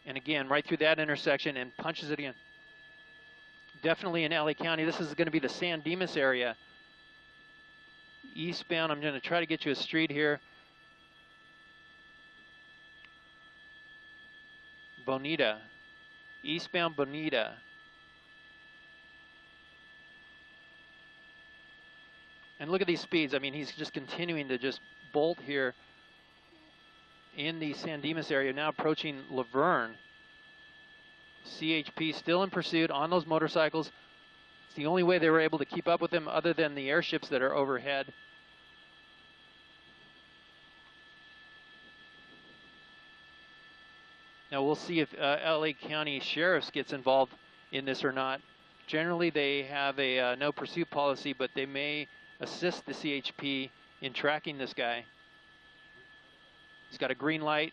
And again, right through that intersection and punches it again. Definitely in LA County. This is going to be the San Dimas area. Eastbound, I'm going to try to get you a street here. Bonita. Eastbound Bonita. And look at these speeds. I mean, he's just continuing to just bolt here in the San Dimas area, now approaching Laverne. CHP still in pursuit on those motorcycles. It's the only way they were able to keep up with him other than the airships that are overhead. Now we'll see if LA County Sheriff's gets involved in this or not. Generally they have a no pursuit policy, but they may assist the CHP in tracking this guy. He's got a green light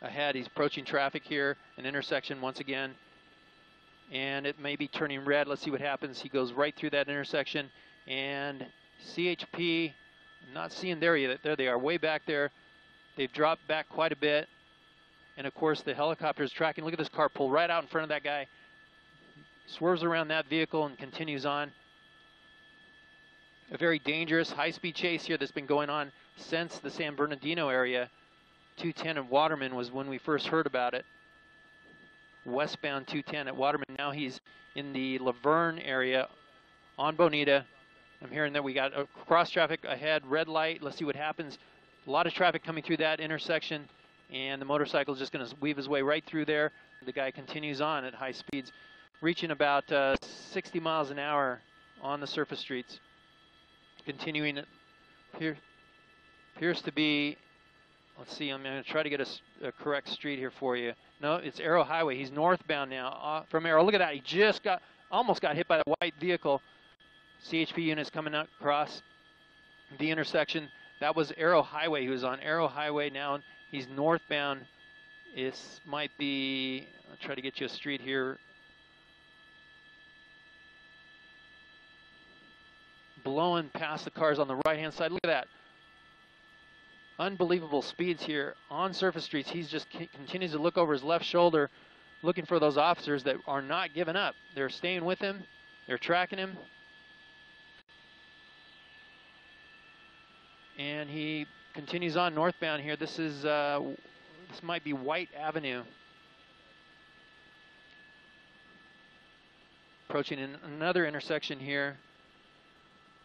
ahead. He's approaching traffic here, an intersection once again. And it may be turning red. Let's see what happens. He goes right through that intersection. And CHP, I'm not seeing there yet. There they are, way back there. They've dropped back quite a bit. And of course the helicopter is tracking. Look at this car pull right out in front of that guy. Swerves around that vehicle and continues on. A very dangerous high-speed chase here that's been going on since the San Bernardino area. 210 at Waterman was when we first heard about it. Westbound 210 at Waterman. Now he's in the Laverne area on Bonita. I'm hearing that we got a cross traffic ahead, red light. Let's see what happens. A lot of traffic coming through that intersection, and the motorcycle is just going to weave his way right through there. The guy continues on at high speeds, reaching about 60 miles an hour on the surface streets. Continuing here, appears to be, let's see, I'm going to try to get a correct street here for you. No, it's Arrow Highway. He's northbound now from Arrow. Look at that. He just almost got hit by the white vehicle. CHP units coming out across the intersection. That was Arrow Highway. He was on Arrow Highway now. He's northbound. This might be, I'll try to get you a street here. Blowing past the cars on the right-hand side. Look at that. Unbelievable speeds here on surface streets. He's just continues to look over his left shoulder, looking for those officers that are not giving up. They're staying with him. They're tracking him. And he continues on northbound here. This is this might be White Avenue. Approaching another intersection here.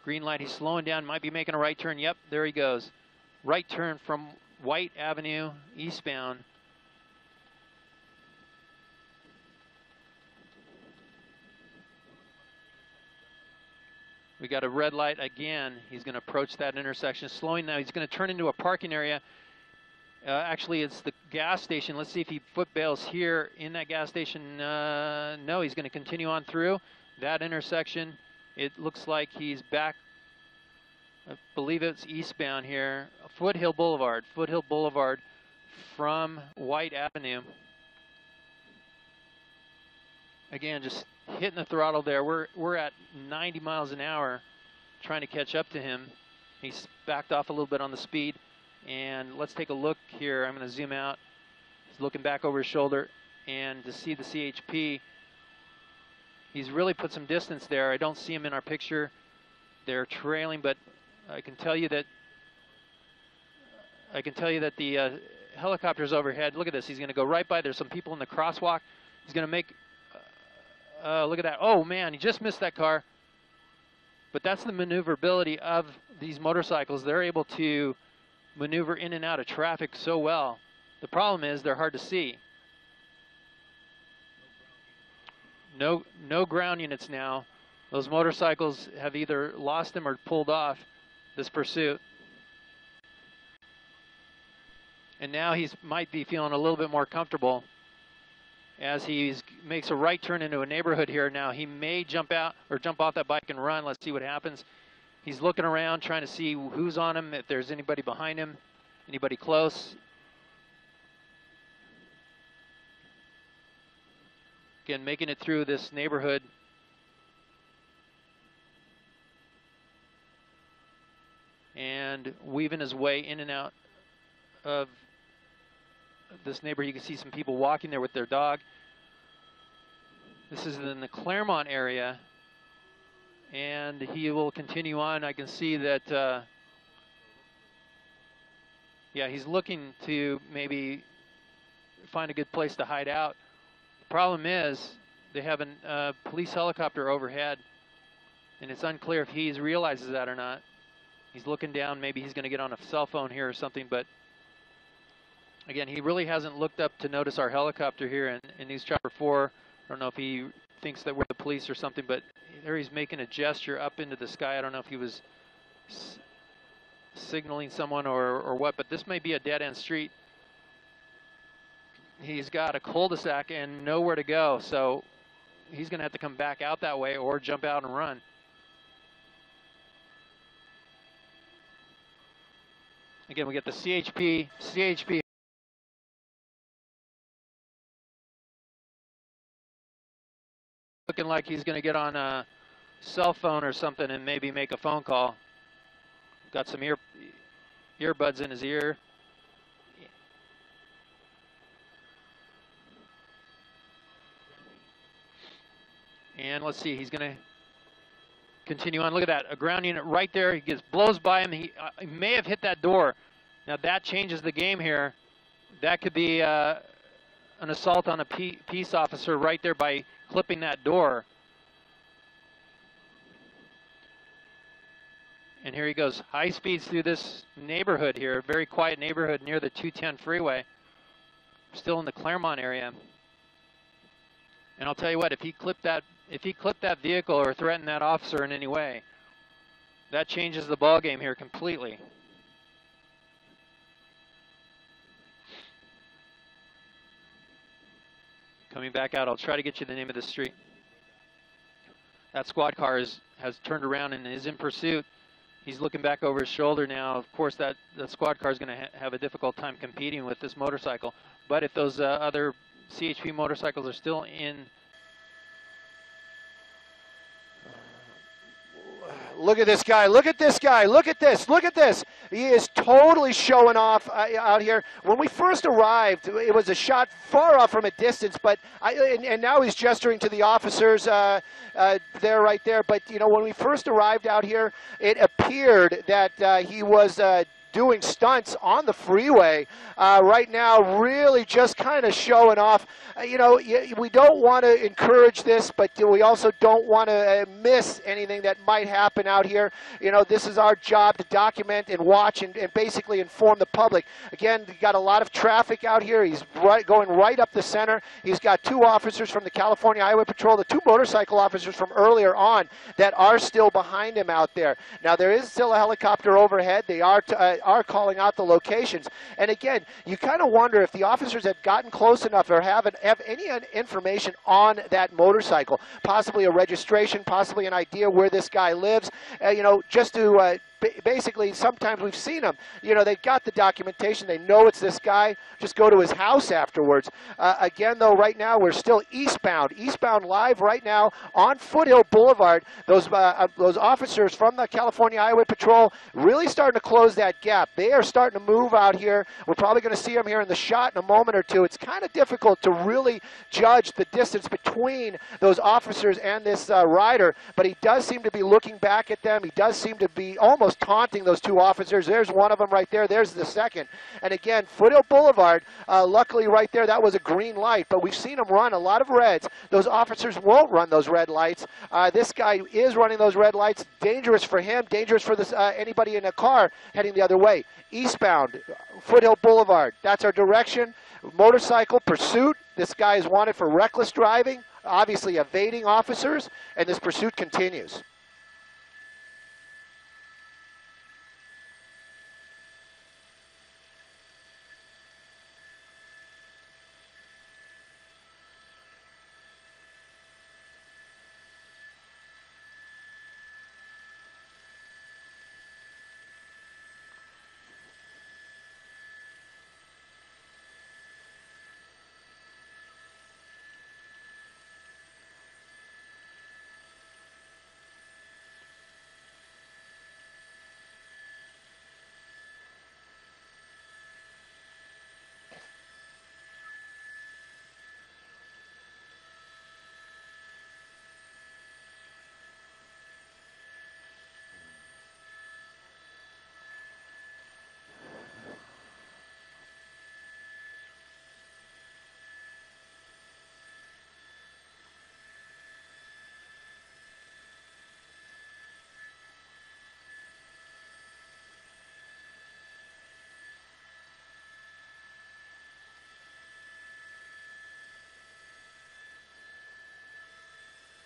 Green light, he's slowing down, might be making a right turn. Yep, there he goes. Right turn from White Avenue, eastbound. We got a red light again. He's going to approach that intersection, slowing now. He's going to turn into a parking area. Actually, it's the gas station. Let's see if he foot bails here in that gas station. No, he's going to continue on through that intersection. It looks like he's back, I believe it's eastbound here. Foothill Boulevard from White Avenue. Again, just hitting the throttle there. We're at 90 miles an hour trying to catch up to him. He's backed off a little bit on the speed. And let's take a look here. I'm going to zoom out. He's looking back over his shoulder, and to see the CHP, he's really put some distance there. I don't see him in our picture. They're trailing, but I can tell you that the helicopter's overhead. Look at this. He's going to go right by. There's some people in the crosswalk. He's going to make. Look at that. Oh man, he just missed that car. But that's the maneuverability of these motorcycles. They're able to maneuver in and out of traffic so well. The problem is they're hard to see. No ground units now. Those motorcycles have either lost them or pulled off this pursuit. And now he might be feeling a little bit more comfortable as he makes a right turn into a neighborhood here. Now he may jump out or jump off that bike and run. Let's see what happens. He's looking around, trying to see who's on him, if there's anybody behind him, anybody close. Again, making it through this neighborhood. And weaving his way in and out of this neighborhood. You can see some people walking there with their dog. This is in the Claremont area, and he will continue on. I can see that, yeah, he's looking to maybe find a good place to hide out. The problem is they have a police helicopter overhead, and it's unclear if he realizes that or not. He's looking down. Maybe he's going to get on a cell phone here or something, but again, he really hasn't looked up to notice our helicopter here in News Chopper 4. I don't know if he thinks that we're the police or something, but there he's making a gesture up into the sky. I don't know if he was signaling someone or what, but this may be a dead-end street. He's got a cul-de-sac and nowhere to go, so he's going to have to come back out that way or jump out and run. Again, we get the CHP looking like he's going to get on a cell phone or something and maybe make a phone call. Got some earbuds in his ear. And let's see, he's going to continue on. Look at that, a ground unit right there. He blows by him. He may have hit that door. Now that changes the game here. That could be an assault on a peace officer right there by clipping that door. And here he goes, high speeds through this neighborhood here, very quiet neighborhood near the 210 freeway. Still in the Claremont area. And I'll tell you what, if he clipped that vehicle or threatened that officer in any way, that changes the ball game here completely. Coming back out, I'll try to get you the name of the street. That squad car has turned around and is in pursuit. He's looking back over his shoulder now. Of course, that squad car is going to have a difficult time competing with this motorcycle. But if those other CHP motorcycles are still in. Look at this guy. Look at this guy. Look at this. Look at this. He is totally showing off out here. When we first arrived, it was a shot far off from a distance, but and now he's gesturing to the officers there, right there. But, you know, when we first arrived out here, it appeared that he was doing stunts on the freeway. Right now, really just kind of showing off. You know, we don't want to encourage this, but we also don't want to miss anything that might happen out here. You know, this is our job to document and watch and basically inform the public. Again, we got a lot of traffic out here. He's going right up the center. He's got two officers from the California Highway Patrol, the two motorcycle officers from earlier on that are still behind him out there. Now, there is still a helicopter overhead. They are calling out the locations. And again, you kind of wonder if the officers have gotten close enough or have any information on that motorcycle, possibly a registration, possibly an idea where this guy lives, you know, just to basically, sometimes we've seen them, you know, they've got the documentation, they know it's this guy, just go to his house afterwards. Again, though, right now, we're still eastbound live right now on Foothill Boulevard. Those officers from the California Highway Patrol really starting to close that gap. They are starting to move out here. We're probably going to see them here in the shot in a moment or two. It's kind of difficult to really judge the distance between those officers and this rider, but he does seem to be looking back at them. He does seem to be almost taunting those two officers. There's one of them right there. There's the second. And again, Foothill Boulevard, luckily right there, that was a green light, but we've seen them run a lot of reds. Those officers won't run those red lights. This guy is running those red lights. Dangerous for him, dangerous for this anybody in a car heading the other way. Eastbound, Foothill Boulevard. That's our direction. Motorcycle pursuit. This guy is wanted for reckless driving, obviously evading officers, and this pursuit continues.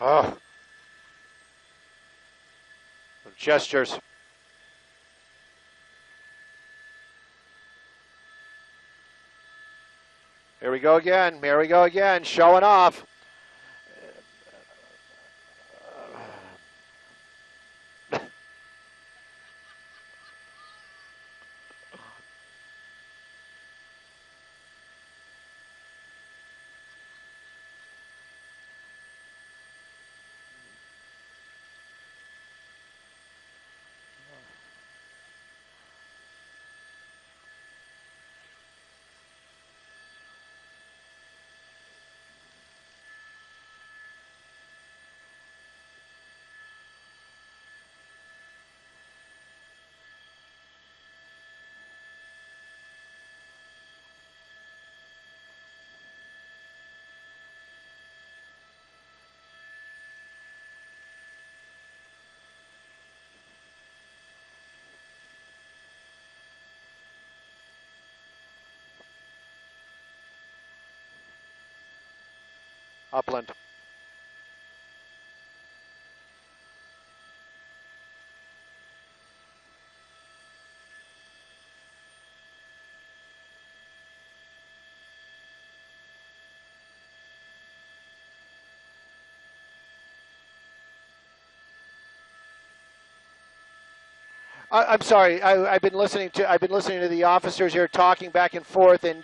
Oh. Gestures. Here we go again. Here we go again. Showing off. Upland. I'm sorry. I've been listening to the officers here talking back and forth, and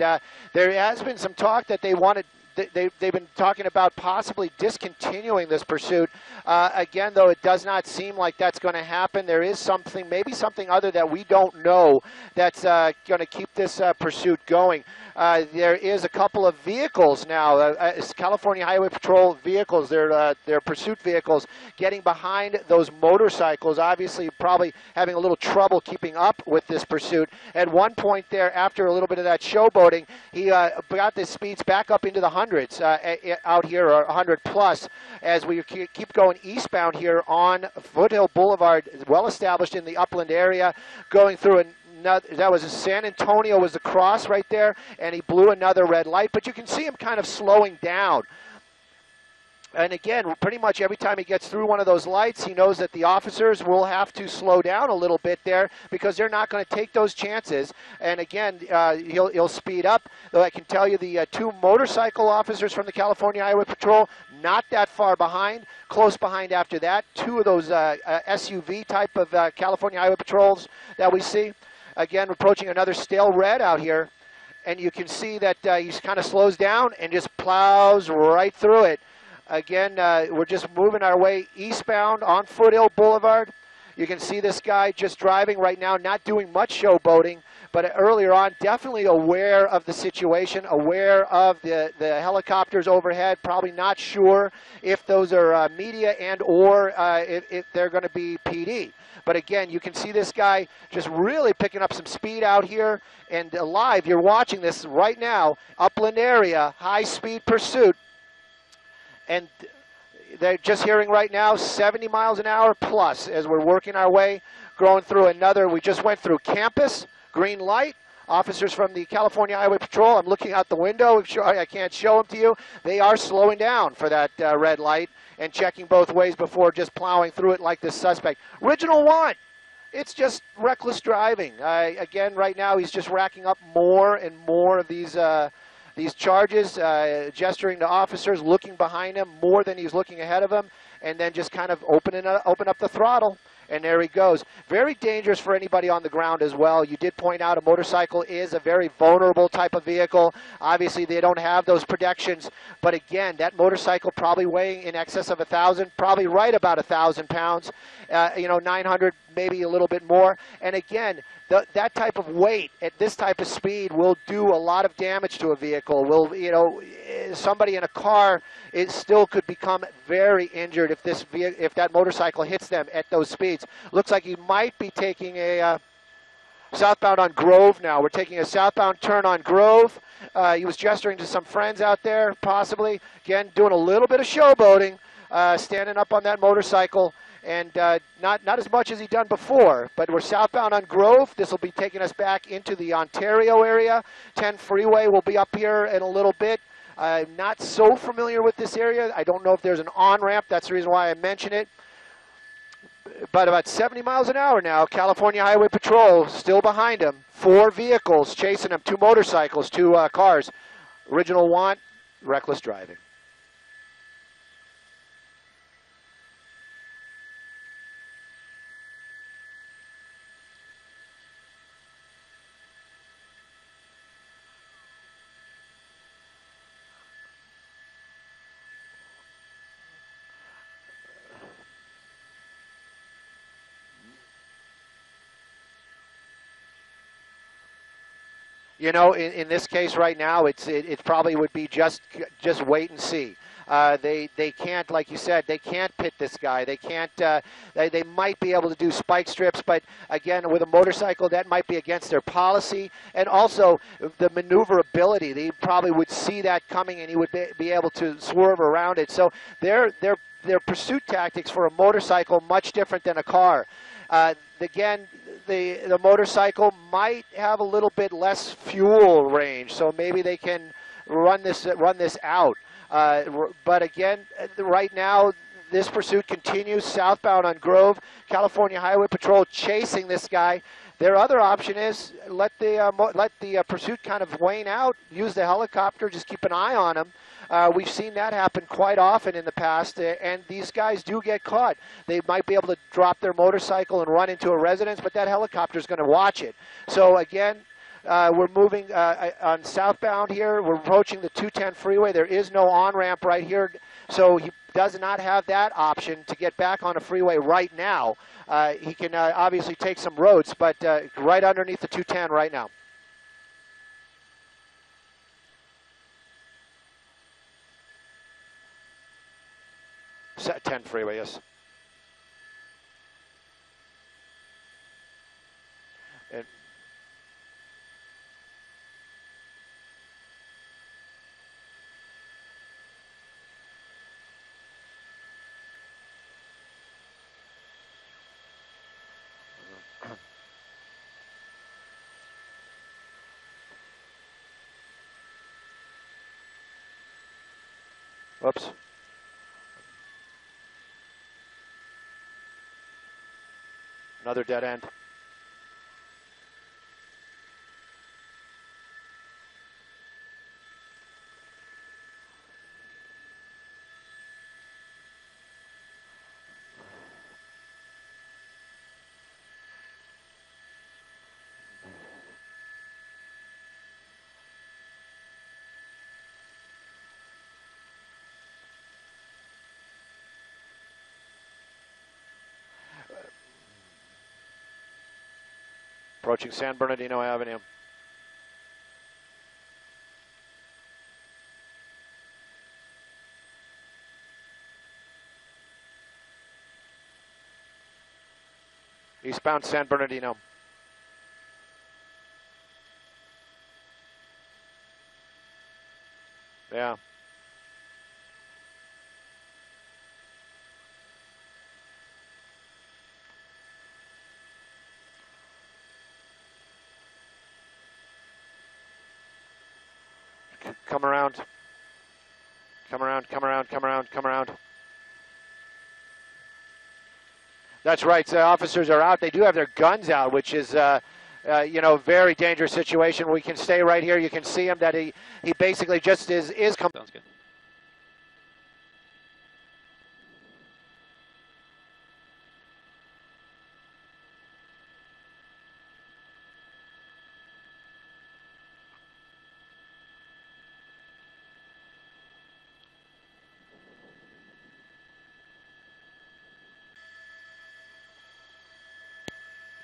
there has been some talk that they wanted. They've been talking about possibly discontinuing this pursuit. Again, though, it does not seem like that's going to happen. There is something, maybe something other that we don't know, that's going to keep this pursuit going. There is a couple of vehicles now, California Highway Patrol vehicles, their pursuit vehicles, getting behind those motorcycles, obviously probably having a little trouble keeping up with this pursuit. At one point there, after a little bit of that showboating, he got the speeds back up into the hundreds out here, or 100 plus, as we keep going eastbound here on Foothill Boulevard, well established in the Upland area, going through that was San Antonio was the cross right there, and he blew another red light, but you can see him kind of slowing down. And again, pretty much every time he gets through one of those lights, he knows that the officers will have to slow down a little bit there, because they're not going to take those chances. And again, he'll speed up. Though I can tell you the two motorcycle officers from the California Highway Patrol, not that far behind, close behind after that. Two of those SUV type of California Highway Patrols that we see. Again, approaching another stale red out here, and you can see that he kind of slows down and just plows right through it. Again, we're just moving our way eastbound on Foothill Boulevard. You can see this guy just driving right now, not doing much showboating, but earlier on, definitely aware of the situation, aware of the helicopters overhead, probably not sure if those are media and or if they're going to be PD. But again, you can see this guy just really picking up some speed out here. And live, you're watching this right now, Upland area, high-speed pursuit. And they're just hearing right now 70 miles an hour plus as we're working our way, going through another. We just went through Campus, green light. Officers from the California Highway Patrol, I'm looking out the window. I can't show them to you. They are slowing down for that red light and checking both ways before just plowing through it like this suspect. Original one, it's just reckless driving. Again, right now he's just racking up more and more of these charges, gesturing to officers, looking behind him more than he's looking ahead of him, and then just kind of open up the throttle. And there he goes. Very dangerous for anybody on the ground as well. You did point out a motorcycle is a very vulnerable type of vehicle. Obviously, they don't have those protections. But again, that motorcycle probably weighing in excess of 1,000, probably right about 1,000 pounds, 900, maybe a little bit more. And again, that type of weight at this type of speed will do a lot of damage to a vehicle. Somebody in a car, it still could become very injured if that motorcycle hits them at those speeds. Looks like he might be taking a southbound on Grove now. We're taking a southbound turn on Grove. He was gesturing to some friends out there, possibly. Again, doing a little bit of showboating, standing up on that motorcycle. And not as much as he'd done before, but we're southbound on Grove. This will be taking us back into the Ontario area. 10 freeway will be up here in a little bit. I'm not so familiar with this area. I don't know if there's an on-ramp. That's the reason why I mention it. But about 70 miles an hour now, California Highway Patrol still behind him. 4 vehicles chasing him, 2 motorcycles, 2 cars. Original want, reckless driving. You know, in this case right now, it probably would be just wait and see. They can't, like you said, they can't pit this guy. They can't. They might be able to do spike strips, but again, with a motorcycle, that might be against their policy. And also the maneuverability. They probably would see that coming, and he would be able to swerve around it. So their pursuit tactics for a motorcycle much different than a car. Again, the motorcycle might have a little bit less fuel range, so maybe they can run this out. But again, right now, this pursuit continues southbound on Grove. California Highway Patrol chasing this guy. Their other option is let the pursuit kind of wane out, use the helicopter, just keep an eye on him. We've seen that happen quite often in the past, and these guys do get caught. They might be able to drop their motorcycle and run into a residence, but that helicopter is going to watch it. So again, we're moving on southbound here. We're approaching the 210 freeway. There is no on-ramp right here, so he does not have that option to get back on a freeway right now. He can obviously take some roads, but right underneath the 210 right now. 10 freeway, yes. And whoops. Another dead end. Approaching San Bernardino Avenue. Eastbound San Bernardino. Yeah. Come around. Come around, come around, come around, come around. That's right. The officers are out. They do have their guns out, which is, you know, very dangerous situation. We can stay right here. You can see him that he basically just is coming. Sounds good.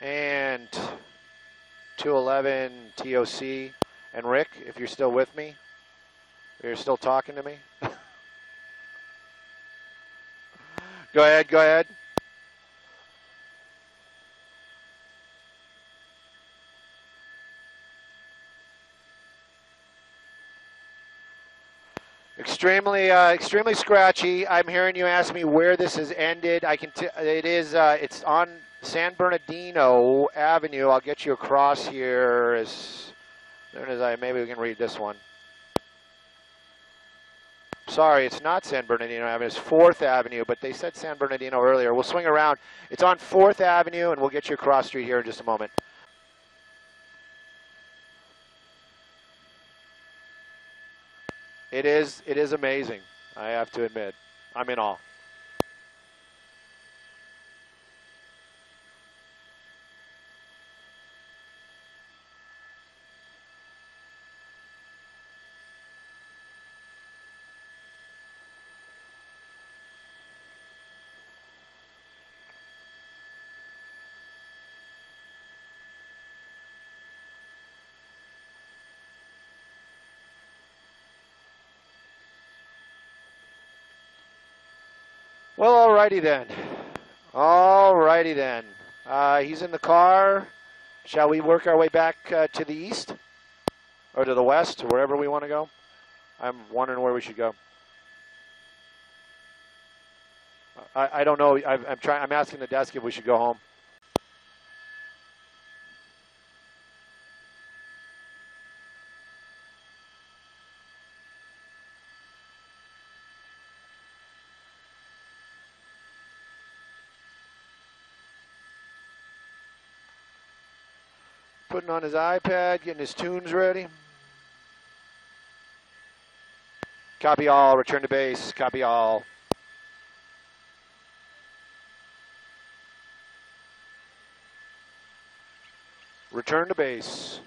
And 211 TOC. And Rick, if you're still with me, you're still talking to me. Go ahead, go ahead. Extremely scratchy. I'm hearing you ask me where this has ended. I can. It's on San Bernardino Avenue. I'll get you across here as soon as maybe we can read this one. Sorry, it's not San Bernardino Avenue. It's 4th Avenue, but they said San Bernardino earlier. We'll swing around. It's on 4th Avenue, and we'll get you across street here in just a moment. It is amazing, I have to admit. I'm in awe. Well, alrighty then. Alrighty then. He's in the car. Shall we work our way back to the east? Or to the west, wherever we want to go? I'm wondering where we should go. I don't know. I'm asking the desk if we should go home. Putting on his iPad, getting his tunes ready. Copy all, return to base, copy all. Return to base.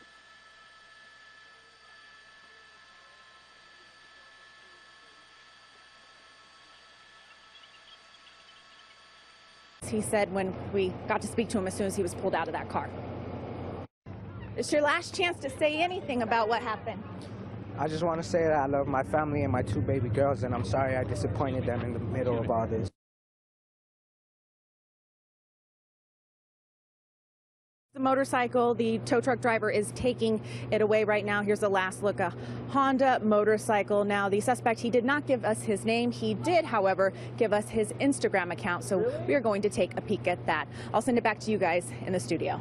He said when we got to speak to him as soon as he was pulled out of that car. It's your last chance to say anything about what happened. I just want to say that I love my family and my 2 baby girls, and I'm sorry I disappointed them in the middle of all this. The motorcycle, the tow truck driver is taking it away right now. Here's the last look, a Honda motorcycle. Now, the suspect, he did not give us his name. He did, however, give us his Instagram account, so we are going to take a peek at that. I'll send it back to you guys in the studio.